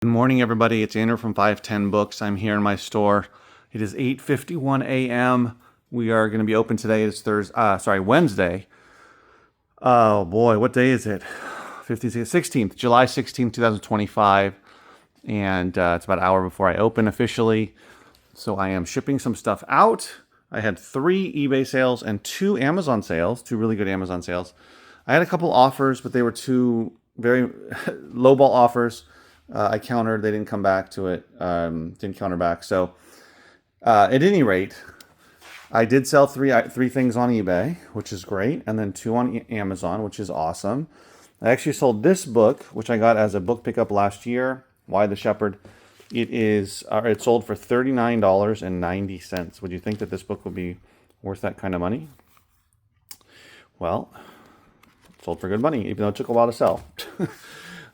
Good morning, everybody. It's Andrew from 510 Books. I'm here in my store. It is 8:51 a.m. We are going to be open today. It's Wednesday. Oh boy, what day is it? 16th, July 16th, 2025. And it's about an hour before I open officially. So I am shipping some stuff out. I had 3 eBay sales and 2 Amazon sales, 2 really good Amazon sales. I had a couple offers, but they were 2 very lowball offers. I countered. They didn't come back to it. Didn't counter back. So at any rate, I did sell three things on eBay, which is great, and then 2 on Amazon, which is awesome. I actually sold this book, which I got as a book pickup last year, Why the Shepherd. It sold for $39.90. Would you think that this book would be worth that kind of money? Well, it sold for good money, even though it took a while to sell.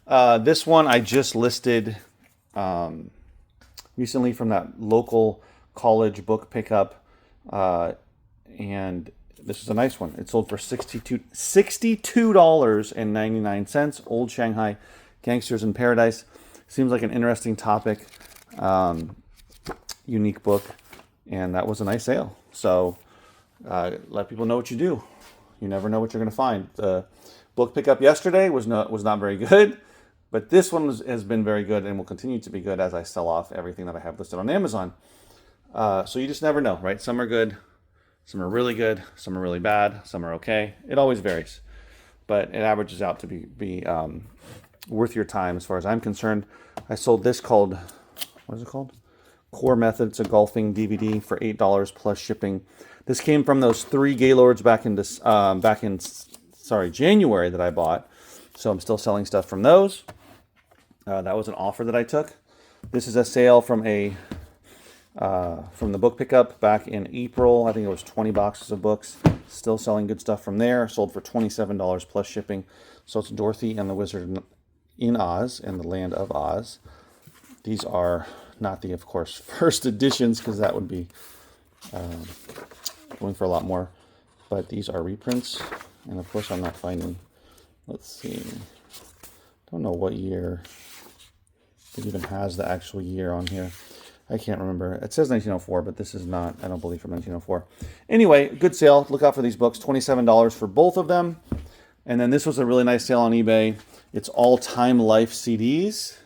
This one I just listed recently from that local college book pickup, and this is a nice one. It sold for $62.99. Old Shanghai Gangsters in Paradise. Seems like an interesting topic, unique book, and that was a nice sale. So let people know what you do. You never know what you're going to find. The book pickup yesterday was not very good. But this one has been very good and will continue to be good as I sell off everything that I have listed on Amazon. So you just never know, right? Some are good, some are really good, some are really bad, some are okay. It always varies, but it averages out to be worth your time as far as I'm concerned. I sold this called, what is it called? Core Method. It's a golfing DVD for $8 plus shipping. This came from those 3 Gaylords back in January that I bought. So I'm still selling stuff from those. That was an offer that I took. This is a sale from the book pickup back in April. I think it was 20 boxes of books. Still selling good stuff from there. Sold for $27 plus shipping. So it's Dorothy and the Wizard in Oz and the Land of Oz. These are not the, of course, first editions, because that would be going for a lot more. But these are reprints. And of course I'm not finding, let's see, don't know what year. It even has the actual year on here. I can't remember. It says 1904, but this is not, I don't believe, from 1904. Anyway, good sale. Look out for these books. $27 for both of them. And then this was a really nice sale on eBay. It's all Time Life CDs.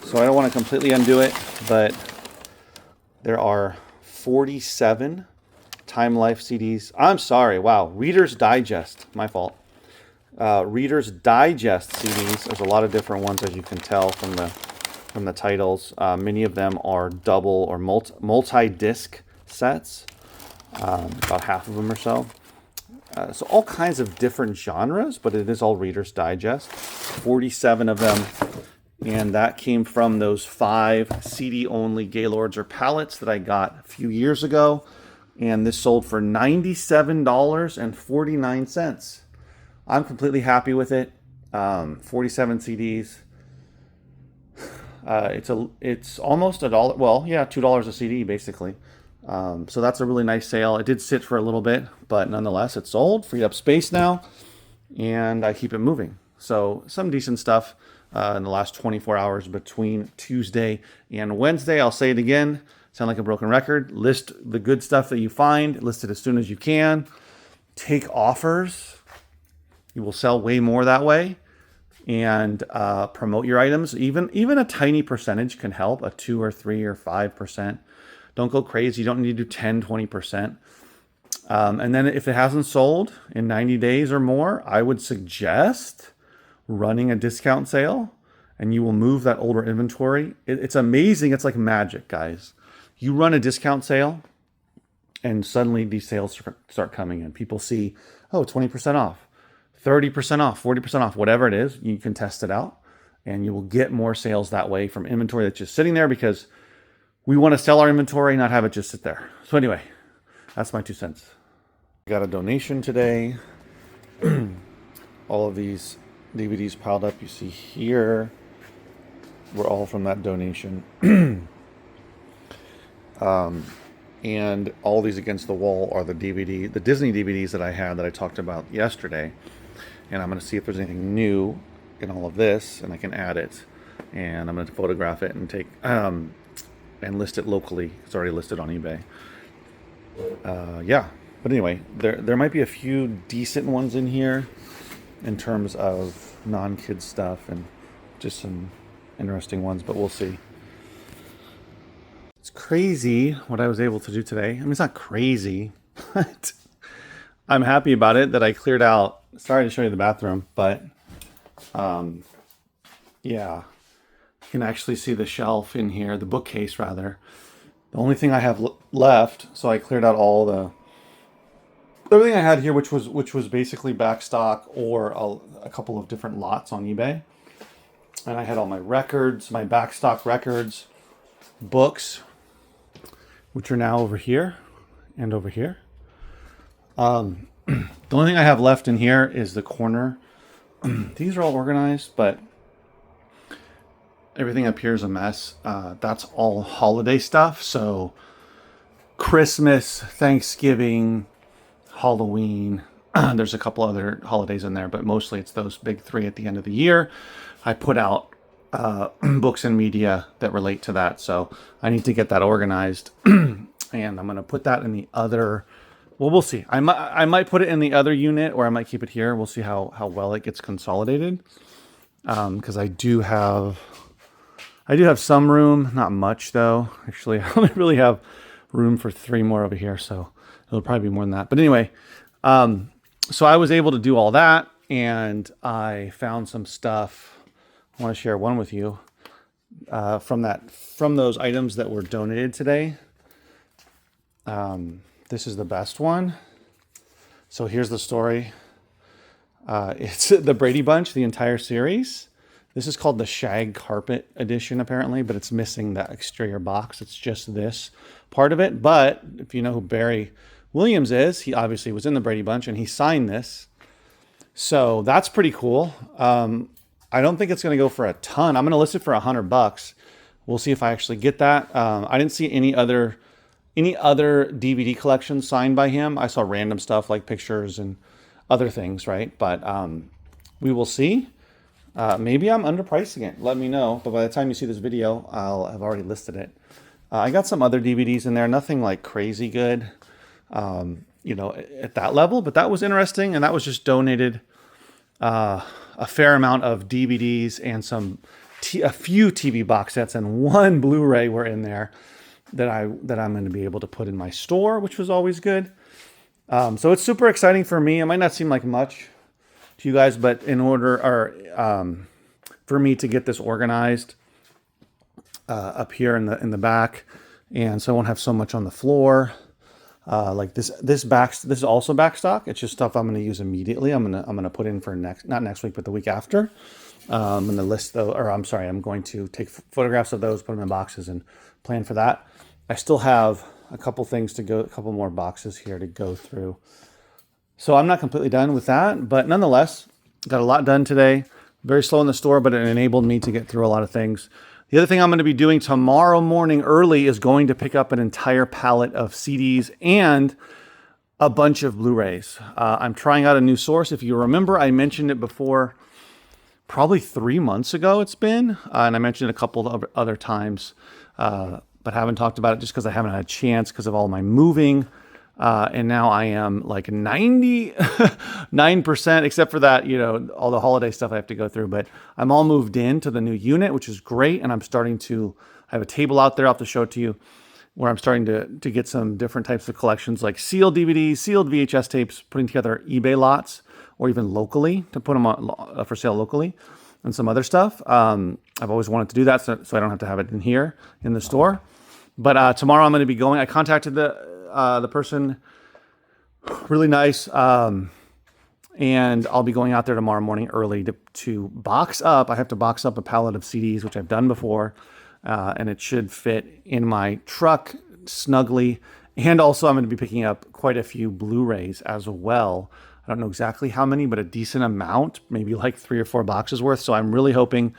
So I don't want to completely undo it, but there are 47 Time Life CDs. I'm sorry. Wow. Reader's Digest. My fault. Reader's Digest CDs. There's a lot of different ones, as you can tell from the titles. Many of them are double or multi-disc sets. About half of them or so. So all kinds of different genres, but it is all Reader's Digest. 47 of them. And that came from those 5 CD-only Gaylords or pallets that I got a few years ago. And this sold for $97.49. I'm completely happy with it. 47 CDs. It's almost $1. Well, yeah, $2 a CD basically. So that's a really nice sale. It did sit for a little bit, but nonetheless, it's sold. Freed up space now, and I keep it moving. So some decent stuff in the last 24 hours between Tuesday and Wednesday. I'll say it again. Sound like a broken record. List the good stuff that you find. List it as soon as you can. Take offers. You will sell way more that way, and promote your items. Even a tiny percentage can help, a 2 or 3 or 5%. Don't go crazy. You don't need to do 10, 20%. And then if it hasn't sold in 90 days or more, I would suggest running a discount sale, and you will move that older inventory. It's amazing. It's like magic, guys. You run a discount sale, and suddenly these sales start coming in. People see, oh, 20% off. 30% off, 40% off, whatever it is, you can test it out, and you will get more sales that way from inventory that's just sitting there, because we want to sell our inventory, not have it just sit there. So anyway, that's my 2 cents. I got a donation today. All of these DVDs piled up you see here were all from that donation. And all these against the wall are the Disney DVDs that I had that I talked about yesterday. And I'm going to see if there's anything new in all of this, and I can add it. and I'm going to photograph it and take and list it locally. It's already listed on eBay. Yeah, but anyway, there might be a few decent ones in here in terms of non-kid stuff and just some interesting ones, but we'll see. It's crazy what I was able to do today. I mean, it's not crazy, but I'm happy about it that I cleared out. Sorry to show you the bathroom, but yeah, you can actually see the shelf in here, the bookcase rather. The only thing I have left, so I cleared out all the everything I had here, which was basically back stock or a couple of different lots on eBay. And I had all my records, my back stock records, books, which are now over here and over here. The only thing I have left in here is the corner. These are all organized, but everything up here is a mess. That's all holiday stuff. So Christmas, Thanksgiving, Halloween. There's a couple other holidays in there, but mostly it's those big three at the end of the year. I put out books and media that relate to that. So I need to get that organized. And I'm going to put that in the other... Well, we'll see. I might put it in the other unit, or I might keep it here. We'll see how well it gets consolidated. Because I do have some room, not much though. Actually, I only really have room for 3 more over here, so it'll probably be more than that. But anyway, so I was able to do all that, and I found some stuff. I want to share one with you from those items that were donated today. This is the best one. So here's the story. It's the Brady Bunch, the entire series. This is called the Shag Carpet Edition, apparently, but it's missing the exterior box. It's just this part of it. But if you know who Barry Williams is, he obviously was in the Brady Bunch, and he signed this. So that's pretty cool. I don't think it's going to go for a ton. I'm going to list it for $100. We'll see if I actually get that. I didn't see any other DVD collections signed by him. I saw random stuff like pictures and other things, right? But we will see. Maybe I'm underpricing it. Let me know. But by the time you see this video, I'll have already listed it. I got some other DVDs in there. Nothing like crazy good, at that level. But that was interesting. And that was just donated a fair amount of DVDs and a few TV box sets and one Blu-ray were in there that I'm going to be able to put in my store, which was always good. So it's super exciting for me. It might not seem like much to you guys, but for me to get this organized up here in the back, and so I won't have so much on the floor. Like this is also back stock. It's just stuff I'm going to use immediately. I'm gonna put in for not next week, but the week after. I'm going to list those, or I'm sorry, I'm going to take photographs of those, put them in boxes, and plan for that. I still have a couple more boxes here to go through. So I'm not completely done with that, but nonetheless, got a lot done today. Very slow in the store, but it enabled me to get through a lot of things. The other thing I'm going to be doing tomorrow morning early is going to pick up an entire pallet of CDs and a bunch of Blu-rays. I'm trying out a new source. If you remember, I mentioned it before, probably 3 months ago it's been, and I mentioned it a couple of other times, but haven't talked about it just because I haven't had a chance because of all my moving. And now I am like 99%, except for that, all the holiday stuff I have to go through. But I'm all moved into the new unit, which is great. And I have a table out there. I'll have to show it to you, where I'm starting to get some different types of collections, like sealed DVDs, sealed VHS tapes, putting together eBay lots, or even locally to put them on, for sale locally, and some other stuff. I've always wanted to do that, so I don't have to have it in here in the store. But tomorrow I'm going to be going. I contacted the person, really nice, and I'll be going out there tomorrow morning early to box up. I have to box up a pallet of CDs, which I've done before, and it should fit in my truck snugly. And also I'm going to be picking up quite a few Blu-rays as well. I don't know exactly how many, but a decent amount, maybe like 3 or 4 boxes worth. So I'm really hoping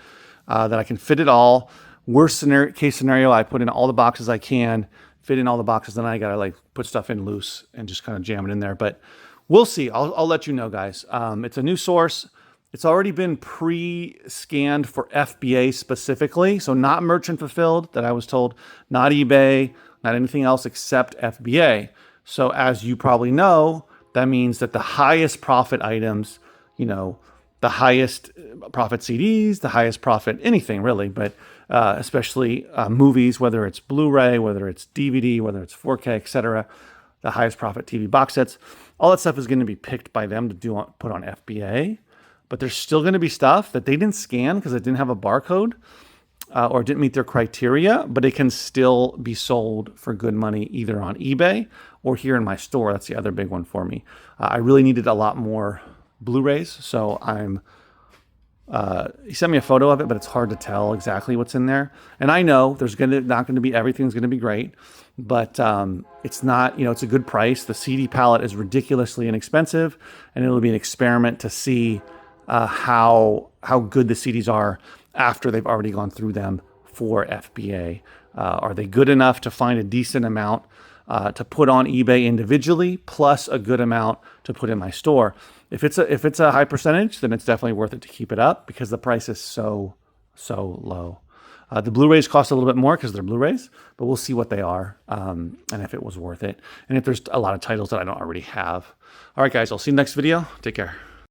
that I can fit it all. Worst case scenario, I put in all the boxes I can, fit in all the boxes, then I gotta put stuff in loose and just kind of jam it in there. But we'll see. I'll let you know, guys. It's a new source. It's already been pre-scanned for FBA specifically, so not merchant fulfilled that I was told, not eBay, not anything else except FBA. So as you probably know, that means that the highest profit items, you know, the highest profit CDs, the highest profit anything really, but especially movies, whether it's Blu-ray, whether it's DVD, whether it's 4K, etc., the highest profit TV box sets, all that stuff is going to be picked by them to put on FBA. But there's still going to be stuff that they didn't scan because it didn't have a barcode or didn't meet their criteria, but it can still be sold for good money either on eBay or here in my store. That's the other big one for me. I really needed a lot more Blu-rays, so he sent me a photo of it, but it's hard to tell exactly what's in there. And I know there's not going to be everything's going to be great, but it's not, it's a good price. The CD palette is ridiculously inexpensive, and it'll be an experiment to see how good the CDs are after they've already gone through them for FBA. Are they good enough to find a decent amount to put on eBay individually, plus a good amount to put in my store? If it's a high percentage, then it's definitely worth it to keep it up because the price is so low. The Blu-rays cost a little bit more because they're Blu-rays, but we'll see what they are and if it was worth it. And if there's a lot of titles that I don't already have. All right, guys, I'll see you in the next video. Take care.